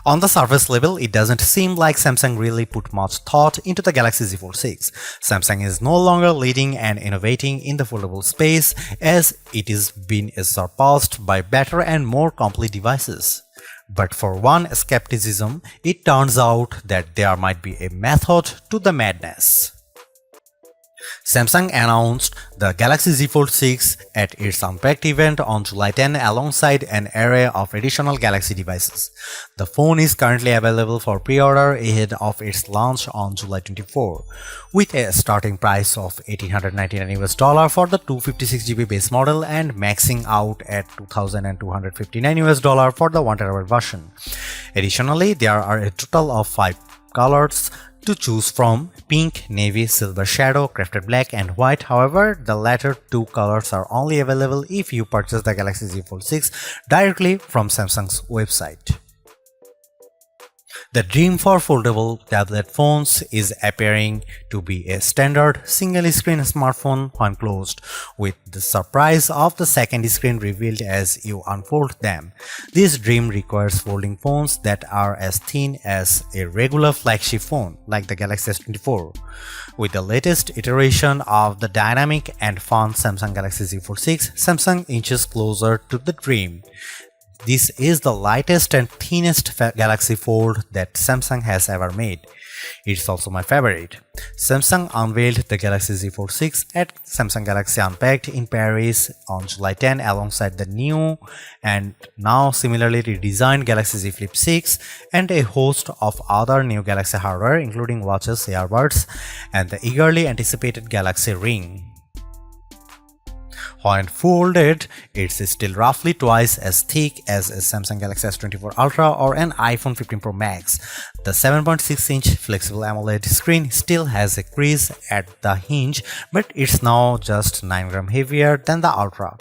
On the surface level, it doesn't seem like Samsung really put much thought into the Galaxy Z Fold 6. Samsung is no longer leading and innovating in the foldable space, as it is being surpassed by better and more complete devices. But for one skepticism, it turns out that there might be a method to the madness. Samsung announced the Galaxy Z Fold 6 at its Unpacked event on July 10 alongside an array of additional Galaxy devices. The phone is currently available for pre-order ahead of its launch on July 24, with a starting price of $1,899 for the 256GB base model and maxing out at $2,259 for the 1TB version. Additionally, there are a total of 5 colors to choose from: pink, navy, silver shadow, crafted black, and white. However, the latter two colors are only available if you purchase the Galaxy Z Fold 6 directly from Samsung's website. The dream for foldable tablet phones is appearing to be a standard single-screen smartphone when closed, with the surprise of the second screen revealed as you unfold them. This dream requires folding phones that are as thin as a regular flagship phone, like the Galaxy S24. With the latest iteration of the dynamic and fun Samsung Galaxy Z Fold 6, Samsung inches closer to the dream. This is the lightest and thinnest Galaxy Fold that Samsung has ever made. It's also my favorite. Samsung unveiled the Galaxy Z Fold 6 at Samsung Galaxy Unpacked in Paris on July 10 alongside the new and now similarly redesigned Galaxy Z Flip 6 and a host of other new Galaxy hardware including watches, earbuds, and the eagerly anticipated Galaxy Ring. When folded, it's still roughly twice as thick as a Samsung Galaxy S24 Ultra or an iPhone 15 Pro Max. The 7.6-inch flexible AMOLED screen still has a crease at the hinge, but it's now just 9 grams heavier than the Ultra.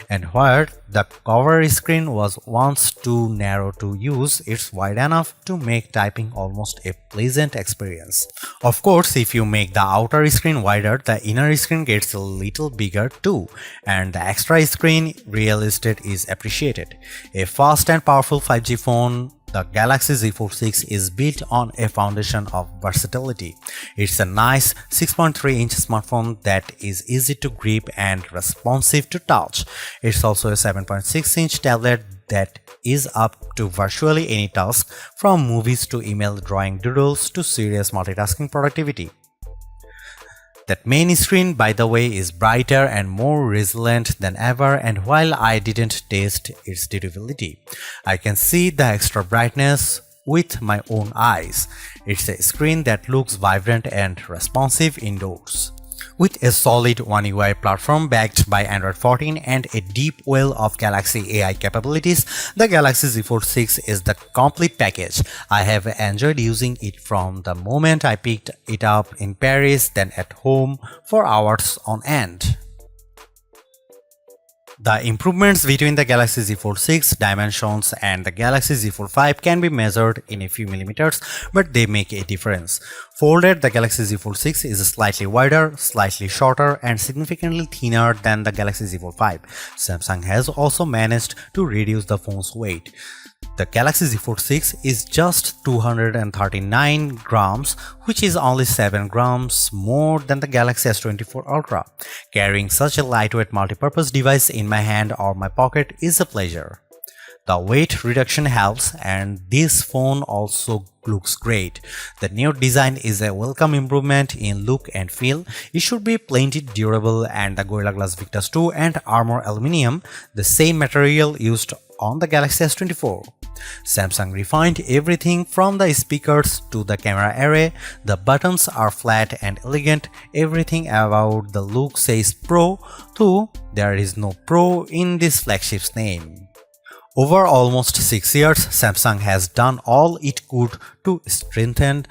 And where the cover screen was once too narrow to use, it's wide enough to make typing almost a pleasant experience. Of course, if you make the outer screen wider, the inner screen gets a little bigger too, and the extra screen real estate is appreciated. A fast and powerful 5G phone, the Galaxy Z Fold 6 is built on a foundation of versatility. It's a nice 6.3-inch smartphone that is easy to grip and responsive to touch. It's also a 7.6-inch tablet that is up to virtually any task, from movies to email, drawing doodles to serious multitasking productivity. That main screen, by the way, is brighter and more resilient than ever, and while I didn't test its durability, I can see the extra brightness with my own eyes. It's a screen that looks vibrant and responsive indoors. With a solid One UI platform backed by Android 14 and a deep well of Galaxy AI capabilities, the Galaxy Z Fold 6 is the complete package. I have enjoyed using it from the moment I picked it up in Paris, then at home for hours on end. The improvements between the Galaxy Z Fold 6 dimensions and the Galaxy Z Fold 5 can be measured in a few millimeters, but they make a difference. Folded, the Galaxy Z Fold 6 is slightly wider, slightly shorter, and significantly thinner than the Galaxy Z Fold 5. Samsung has also managed to reduce the phone's weight. The Galaxy Z Fold 6 is just 239 grams, which is only 7 grams more than the Galaxy S24 Ultra. Carrying such a lightweight multi-purpose device in my hand or my pocket is a pleasure. The weight reduction helps, and this phone also looks great. The new design is a welcome improvement in look and feel. It should be plenty durable, and the Gorilla Glass Victus 2 and Armor Aluminium, the same material used on the Galaxy S24. Samsung refined everything from the speakers to the camera array. The buttons are flat and elegant. Everything about the look says Pro, though there is no Pro in this flagship's name. Over almost 6 years, Samsung has done all it could to strengthen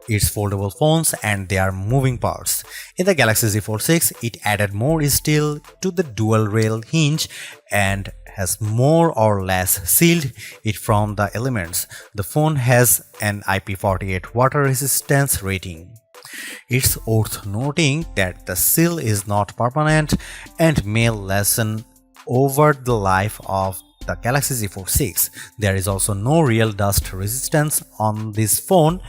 its foldable phones and their moving parts. In the Galaxy Z Fold 6, it added more steel to the dual rail hinge and has more or less sealed it from the elements. The phone has an IP48 water resistance rating. It's worth noting that the seal is not permanent and may lessen over the life of the Galaxy Z Fold 6. There is also no real dust resistance on this phone.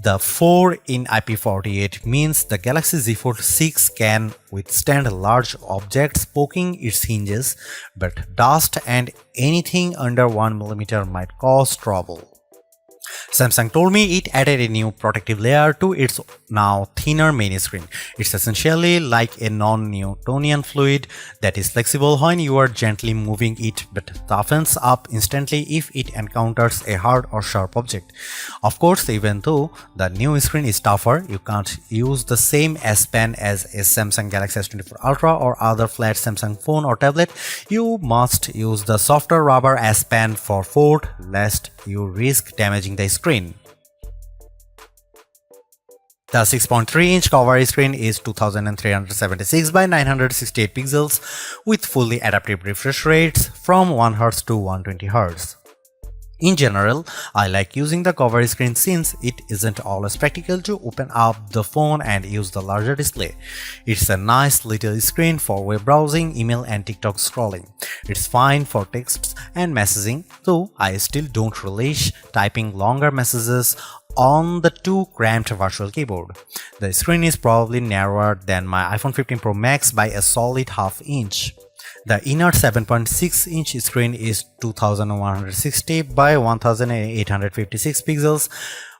The 4 in IP48 means the Galaxy Z Fold 6 can withstand large objects poking its hinges, but dust and anything under 1mm might cause trouble. Samsung told me it added a new protective layer to its now thinner main screen. It's essentially like a non-Newtonian fluid that is flexible when you are gently moving it but toughens up instantly if it encounters a hard or sharp object. Of course, even though the new screen is tougher, you can't use the same S Pen as a Samsung Galaxy S24 Ultra or other flat Samsung phone or tablet. You must use the softer rubber S Pen for Fold, lest you risk damaging the screen. The 6.3-inch cover screen is 2376 by 968 pixels with fully adaptive refresh rates from 1Hz to 120Hz. In general, I like using the cover screen since it isn't always practical to open up the phone and use the larger display. It's a nice little screen for web browsing, email and TikTok scrolling. It's fine for texts and messaging, though I still don't relish typing longer messages on the too cramped virtual keyboard. The screen is probably narrower than my iPhone 15 Pro Max by a solid half inch. The inner 7.6-inch screen is 2160 by 1856 pixels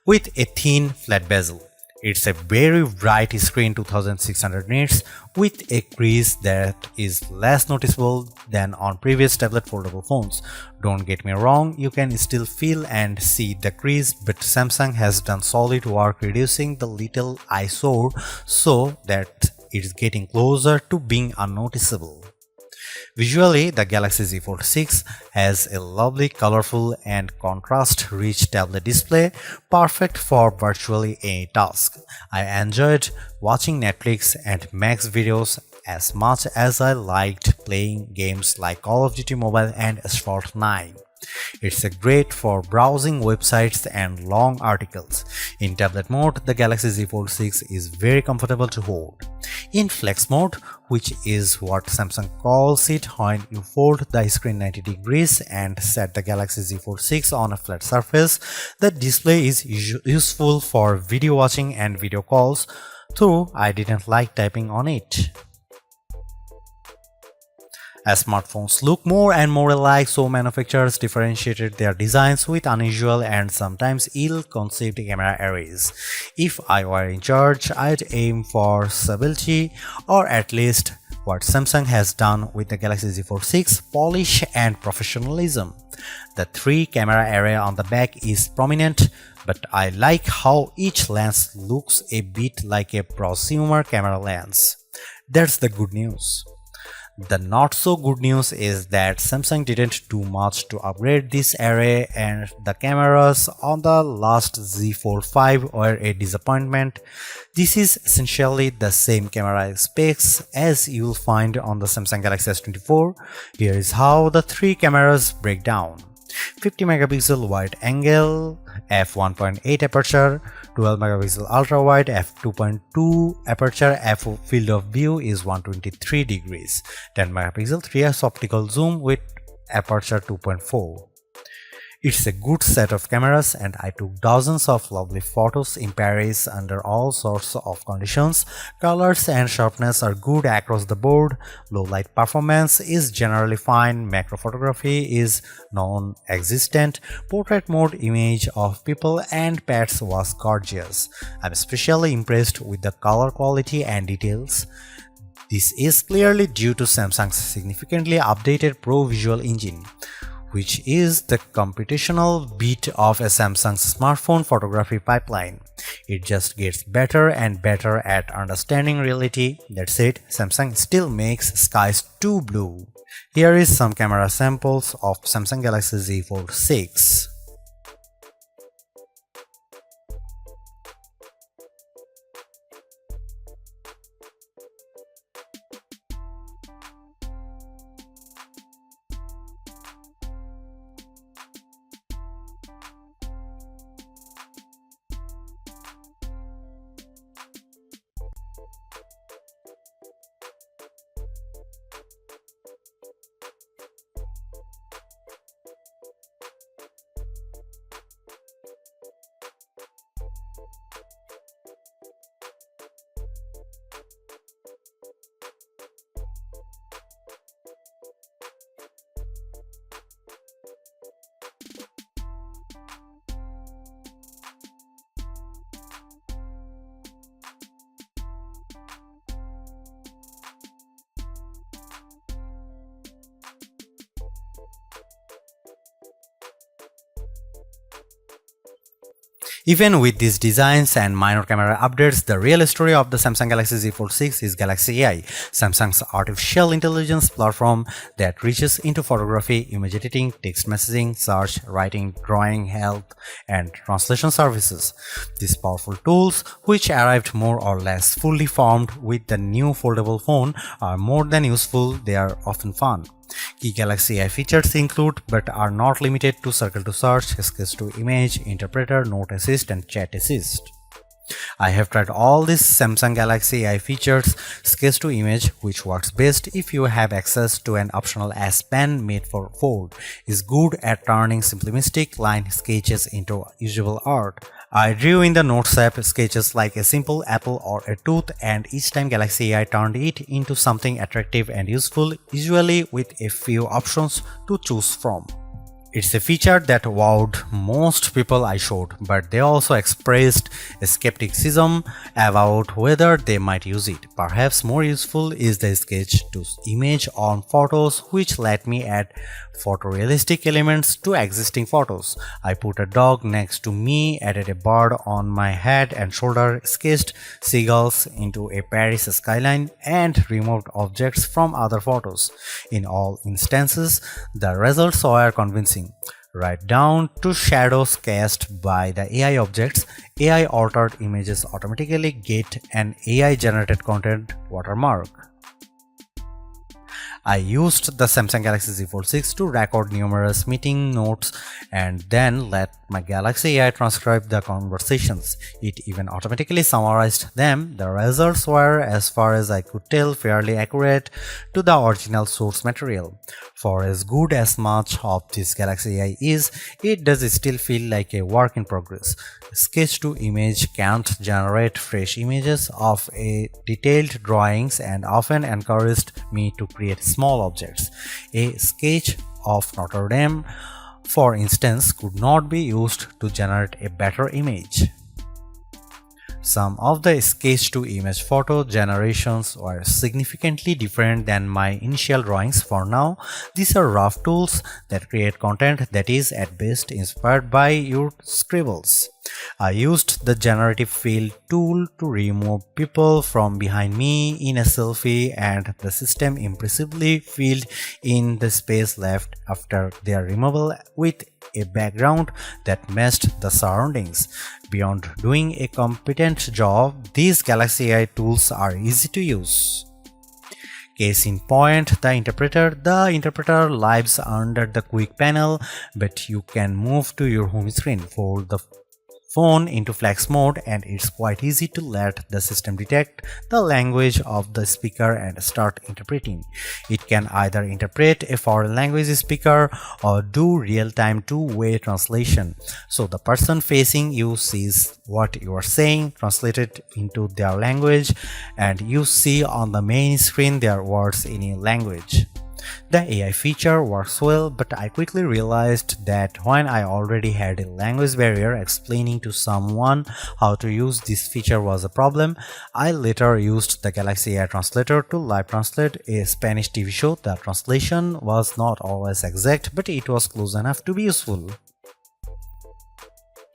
with a thin flat bezel. It's a very bright screen, 2600 nits, with a crease that is less noticeable than on previous tablet foldable phones. Don't get me wrong, you can still feel and see the crease, but Samsung has done solid work reducing the little eyesore so that it's getting closer to being unnoticeable. Visually, the Galaxy Z Fold 6 has a lovely, colorful and contrast-rich tablet display, perfect for virtually any task. I enjoyed watching Netflix and Max videos as much as I liked playing games like Call of Duty Mobile and Asphalt 9. It's great for browsing websites and long articles. In tablet mode, the Galaxy Z Fold 6 is very comfortable to hold. In flex mode, which is what Samsung calls it when you fold the screen 90 degrees and set the Galaxy Z Fold 6 on a flat surface, the display is useful for video watching and video calls, though I didn't like typing on it. As smartphones look more and more alike, so manufacturers differentiated their designs with unusual and sometimes ill-conceived camera arrays. If I were in charge, I'd aim for stability, or at least what Samsung has done with the Galaxy Z Fold 6, polish and professionalism. The 3-camera array on the back is prominent, but I like how each lens looks a bit like a prosumer camera lens. That's the good news. The not so good news is that Samsung didn't do much to upgrade this array, and the cameras on the last Z Fold 5 were a disappointment. This is essentially the same camera specs as you'll find on the Samsung Galaxy S24. Here is how the 3 cameras break down. 50 megapixel wide angle, f1.8 aperture, 12 megapixel ultra wide, f2.2 aperture, field of view is 123 degrees, 10 megapixel 3x optical zoom with aperture 2.4. It's a good set of cameras, and I took dozens of lovely photos in Paris under all sorts of conditions. Colors and sharpness are good across the board, low light performance is generally fine, macro photography is non-existent, portrait mode image of people and pets was gorgeous. I'm especially impressed with the color quality and details. This is clearly due to Samsung's significantly updated Pro Visual Engine, which is the computational bit of a Samsung's smartphone photography pipeline. It just gets better and better at understanding reality. That said, Samsung still makes skies too blue. Here is some camera samples of Samsung Galaxy Z Fold 6. Even with these designs and minor camera updates, the real story of the Samsung Galaxy Z Fold 6 is Galaxy AI, Samsung's artificial intelligence platform that reaches into photography, image editing, text messaging, search, writing, drawing, health, and translation services. These powerful tools, which arrived more or less fully formed with the new foldable phone, are more than useful, they are often fun. Key Galaxy AI features include, but are not limited to, Circle to Search, Sketch to Image, Interpreter, Note Assist, and Chat Assist. I have tried all these Samsung Galaxy AI features. Sketch to Image, which works best if you have access to an optional S Pen made for Fold, is good at turning simplistic line sketches into usable art. I drew in the Notes app sketches like a simple apple or a tooth, and each time Galaxy AI turned it into something attractive and useful, usually with a few options to choose from. It's a feature that wowed most people I showed, but they also expressed skepticism about whether they might use it. Perhaps more useful is the sketch to image on photos, which let me add photorealistic elements to existing photos. I put a dog next to me, added a bird on my head and shoulder, sketched seagulls into a Paris skyline, and removed objects from other photos. In all instances, the results were convincing. Right down to shadows cast by the AI objects, AI altered images automatically get an AI generated content watermark. I used the Samsung Galaxy Z Fold 6 to record numerous meeting notes and then let my Galaxy AI transcribe the conversations. It even automatically summarized them. The results were, as far as I could tell, fairly accurate to the original source material. For as good as much of this Galaxy AI is, it does still feel like a work in progress. Sketch to Image can't generate fresh images of a detailed drawings and often encouraged me to create small objects. A sketch of Notre Dame, for instance, could not be used to generate a better image. Some of the sketch-to-image photo generations were significantly different than my initial drawings. For now, these are rough tools that create content that is at best inspired by your scribbles. I used the generative fill tool to remove people from behind me in a selfie, and the system impressively filled in the space left after their removal with a background that matched the surroundings. Beyond doing a competent job, these Galaxy AI tools are easy to use. Case in point, the interpreter. The interpreter lives under the quick panel, but you can move to your home screen, fold the phone into flex mode, and it's quite easy to let the system detect the language of the speaker and start interpreting. It can either interpret a foreign language speaker or do real-time two-way translation, so the person facing you sees what you are saying translated into their language, and you see on the main screen their words in a language. The AI feature works well, but I quickly realized that when I already had a language barrier, explaining to someone how to use this feature was a problem. I later used the Galaxy AI Translator to live translate a Spanish TV show. The translation was not always exact, but it was close enough to be useful.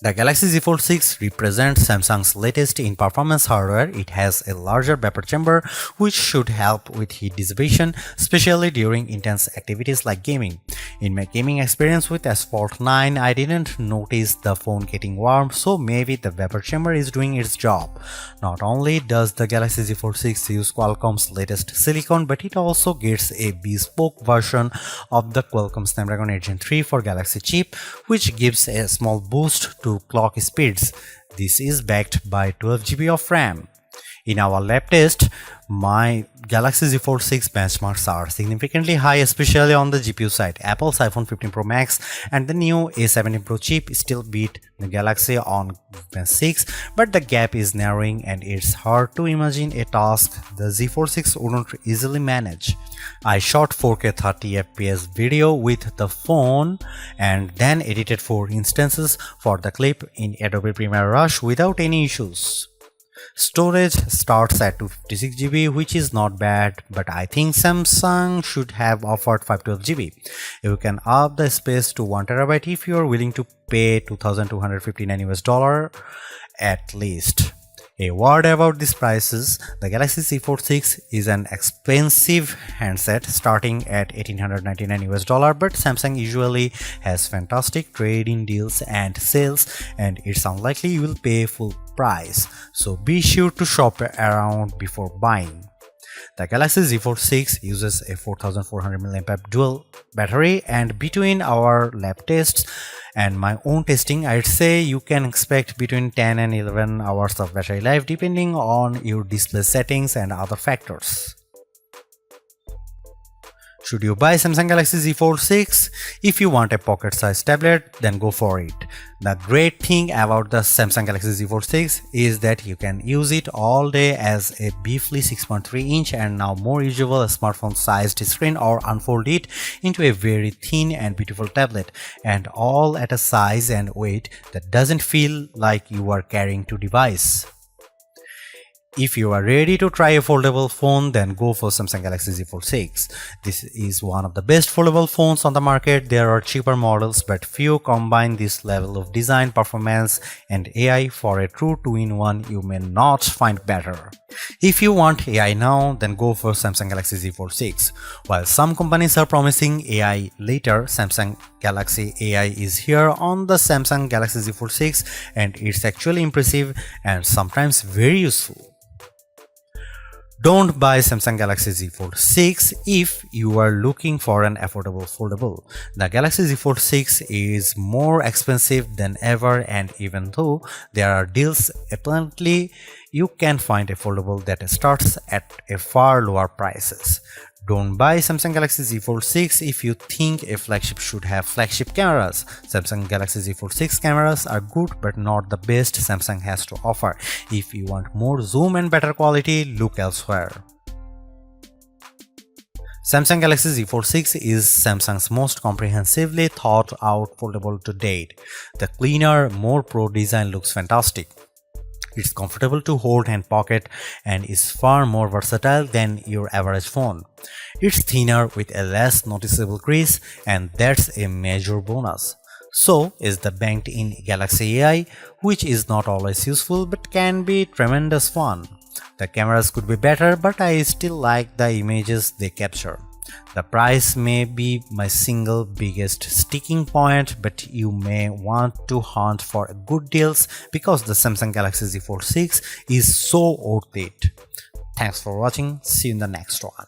The Galaxy Z Fold 6 represents Samsung's latest in performance hardware. It has a larger vapor chamber, which should help with heat dissipation, especially during intense activities like gaming. In my gaming experience with S Fold 9, I didn't notice the phone getting warm, so maybe the vapor chamber is doing its job. Not only does the Galaxy Z Fold 6 use Qualcomm's latest silicon, but it also gets a bespoke version of the Qualcomm Snapdragon 8 Gen 3 for Galaxy chip, which gives a small boost to clock speeds. This is backed by 12 GB of RAM. In our lab test, my Galaxy Z Fold 6 benchmarks are significantly high, especially on the GPU side. Apple's iPhone 15 Pro Max and the new A17 Pro chip still beat the Galaxy on Gen 6, but the gap is narrowing and it's hard to imagine a task the Z Fold 6 wouldn't easily manage. I shot 4K 30fps video with the phone and then edited 4 instances for the clip in Adobe Premiere Rush without any issues. Storage starts at 256 GB, which is not bad, but I think Samsung should have offered 512 GB. You can up the space to 1 TB if you are willing to pay $2,259 US at least. A word about these prices: the Galaxy Z Fold 6 is an expensive handset starting at $1,899 US, but Samsung usually has fantastic trade-in deals and sales, and it's unlikely you will pay full price, so be sure to shop around before buying. The Galaxy Z Fold 6 uses a 4400 mAh dual battery, and between our lab tests and my own testing, I'd say you can expect between 10 and 11 hours of battery life depending on your display settings and other factors. Should you buy Samsung Galaxy Z Fold 6? If you want a pocket-sized tablet, then go for it. The great thing about the Samsung Galaxy Z Fold 6 is that you can use it all day as a beefy 6.3-inch and now more usable smartphone-sized screen, or unfold it into a very thin and beautiful tablet, and all at a size and weight that doesn't feel like you are carrying two devices. If you are ready to try a foldable phone, then go for Samsung Galaxy Z Fold 6. This is one of the best foldable phones on the market. There are cheaper models, but few combine this level of design, performance, and AI for a true 2-in-1 you may not find better. If you want AI now, then go for Samsung Galaxy Z Fold 6. While some companies are promising AI later, Samsung Galaxy AI is here on the Samsung Galaxy Z Fold 6, and it's actually impressive and sometimes very useful. Don't buy Samsung Galaxy Z Fold 6 if you are looking for an affordable foldable. The Galaxy Z Fold 6 is more expensive than ever, and even though there are deals, apparently you can find a foldable that starts at a far lower prices. Don't buy Samsung Galaxy Z Fold 6 if you think a flagship should have flagship cameras. Samsung Galaxy Z Fold 6 cameras are good but not the best Samsung has to offer. If you want more zoom and better quality, look elsewhere. Samsung Galaxy Z Fold 6 is Samsung's most comprehensively thought out foldable to date. The cleaner, more pro design looks fantastic. It's comfortable to hold and pocket and is far more versatile than your average phone. It's thinner with a less noticeable crease, and that's a major bonus. So is the banked-in Galaxy AI, which is not always useful but can be tremendous fun. The cameras could be better, but I still like the images they capture. The price may be my single biggest sticking point, but you may want to hunt for good deals because the Samsung Galaxy Z Fold 6 is so worth it. Thanks for watching. See you in the next one.